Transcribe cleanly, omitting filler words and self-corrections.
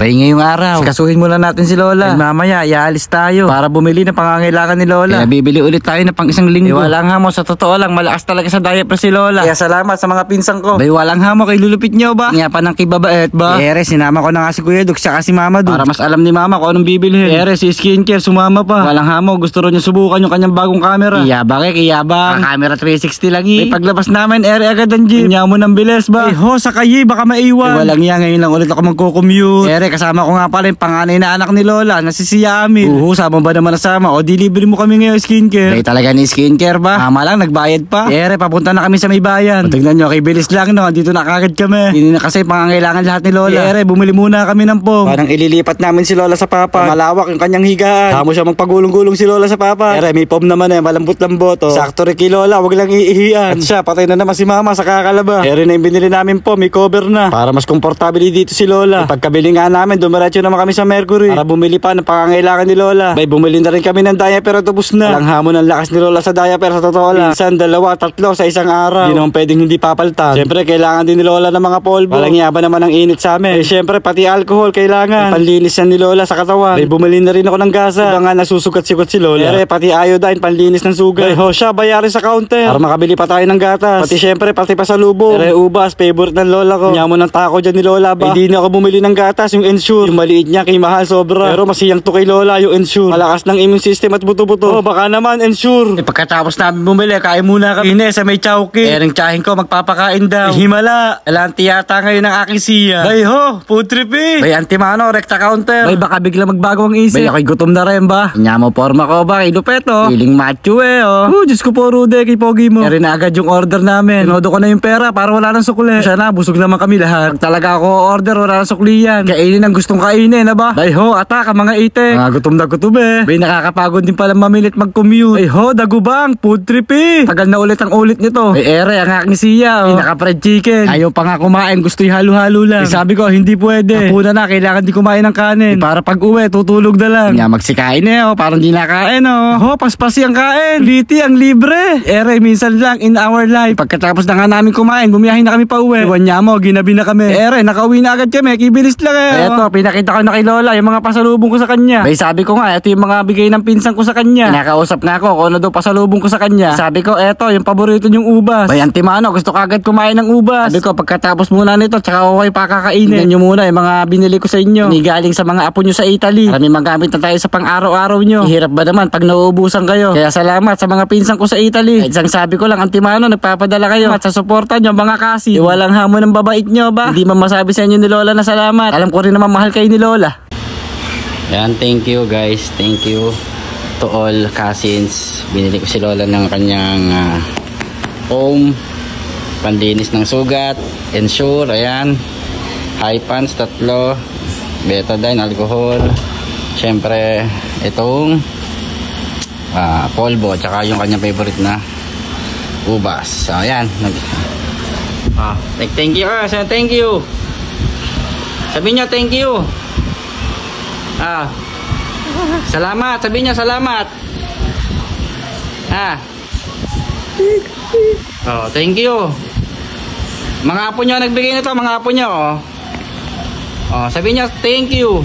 Bay ngayong araw, kasuhin muna natin si Lola. Mamaya, iaalis tayo para bumili ng pangangailangan ni Lola. Kaya bibili ulit tayo na pang isang linggo. Bay, walang hamo, sa totoo lang, malakas talaga sa diaper si Lola. Kaya salamat sa mga pinsang ko. Bay, walang hamo, kay lulupit niyo ba? Nga pa ng kibabaet ba? Ere, sinama ko na nga si Kuya Duk, saka si Mama Duk. Para mas alam ni Mama kung anong bibilhin. Ere, si skincare, sumama pa. Walang hamo, gusto rin niya subukan yung kanyang bagong camera. Kiyabang kiyabang. Camera 360 lagi. Bay, paglabas namin, ere agad ang jeep. Kanya mo ng bilis ba? Bay, ho, sakay, baka maiwan. Bay, walang yan, ngayon lang ulit ako magko-commute. Ere, kasama ko nga pala yung panganay na anak ni Lola, na si Yami. Sama ba naman nasama? O delivery mo kami ngayon, skincare. Bay, talaga ni skincare ba? Tama lang, nagbayad pa. Ere, papunta na kami sa may bayan. O, tignan nyo, kay bilis lang no, dito na kagad kami. Hindi na kasi pangangailangan lahat ni Lola. Ere, bumili muna kami ng pom. Parang ililipat namin si Lola sa papa. Malawak yung kanyang higaan. Tamo siya magpagulong-gulong si Lola sa papa. Ere, may pom naman malambot-lambot. Sakto rin kay Lola, wag lang iihian. At siya, patay na naman si Mama sa kakalaba. Ere na yung binili namin pom, may cover na. Para mas komportable dito si Lola. Pagkabili nga namin, dumiretso naman kami sa Mercury. Para bumili pa ng pangangailangan ni Lola. Bay, bumili na rin kami ng diaper at tapos na. Walang hamon ng lakas ni Lola sa diaper sa totoo lang. Minsan, 2, 3 sa isang araw. Hindi naman pwedeng hindi papaltan. Siyempre, kailangan din ni Lola ng mga polvo. Walang yaba naman ang init sa amin. Eh, siyempre, pati alcohol kailangan. Panlinis yan ni Lola sa katawan. Bay, bumili na rin ako ng gasa. Iba nga nasusugat-sigat si Lola. Ere, pati iodine, panlinis ng sugat. Bay, ho siya, bayarin sa counter. Para makabili pa tayo ng gatas. Pati siyempre, pati pa sa lubong. Ere, ubas, favorite ng Lola ko. Kanya mo ng tako dyan ni Lola ba? Hindi na ako bumili ng gatas, yung Ensure. Yung maliit niya, kay mahal sobra. Pero masiyang to kay Lola, yung Ensure. Malakas ng immune system at buto-buto. Oh, baka naman, Ensure. Eh, pagkatapos namin bumili, kain muna kami. Ine, sa may chowking. Ereng tsahin ko, magpapakain daw. Himala. Alanti yata ngayon ang aking siya. Bay ho, food trip eh. Bay, antimano, rekta counter. Bay, baka bigla magbago ang isip. Bay, ako'y gutom na rin ba? Kanya mo forma ko ba? Kay Lupeto. Feeling macho eh, oh. Diyos ko po, Rude, kay Pogi mo. Ere na agad yung order namin. Tinodo ko na yung pera para wala nang sukli. Siya na, busog naman kami lahat. Pag talaga ako order, wala nang sukli yan. Kainin ang gustong kainin, na ba? Bay ho, atak ang mga itik. Mga gutom na gutom eh. Bay, nakakapagod din pala mamilit mag-commute. Bay ho, dagubang, food trip eh. Tagal na ulit ang ulit nito. Bay, ere, ang aking siya, oh. Naka-fried chicken. Ayaw pa nga kumain, gusto'y halo-halo lang. Bay, sabi ko, hindi pwede. Napuna na, kailangan di kumain ng kanin. Bay, para pag uwi, tutulog na lang. Kanya magsikain eh, oh. Parang di nakain, oh. Ho, paspasi ang kain. Liti ang libre. Ere, minsan lang in our life. Pagkatapos na nga namin kumain, bumiyahin na kami pa uwi. Iwan niya mo, ginabi na kami. Ere, nakauwi na agad kami, kibilis lang eh. Ay, eto, pinakita ko na kay Lola yung mga pasalubong ko sa kanya. Bay, sabi ko nga, ito yung mga bigay ng pinsan ko sa kanya. Nakausap nga ako kung ano daw pasalubong ko sa kanya. Sabi ko, eto, yung paborito niyong ubas. Bay, antimano, gusto kagad kumain ng ubas. Sabi ko, pagkatapos muna nito, tsaka ako kayo pakakainin. Yan nyo muna, yung mga binili ko sa inyo. Hindi galing sa mga apo nyo sa Italy. Para may magamit na tayo sa pang-araw-araw nyo. Hirap ba naman pag nauubusan kayo? Kaya salamat sa mga pinsan ko sa Italy. Isang sabi ko lang, antimano, nagpapadala kayo. At sa suporta nyo, mga kasi. Walang hamon ng babait nyo ba? Hindi man masabi sa inyo ni Lola na salamat. Alam ko rin naman mahal kayo ni Lola. Yan, thank you guys. Thank you to all cousins. Binili ko si Lola ng kanyang foam, panlinis ng sugat, Ensure, ayan, high pants 3, betadine, alcohol, syempre itong polvo, tsaka yung kanyang favorite na ubas. So ayan, thank you, thank you. Sabi niyo thank you. Salamat, sabi niya salamat. Thank you. Mga apo niyo nagbigay nito, mga apo niyo, sabi niya thank you.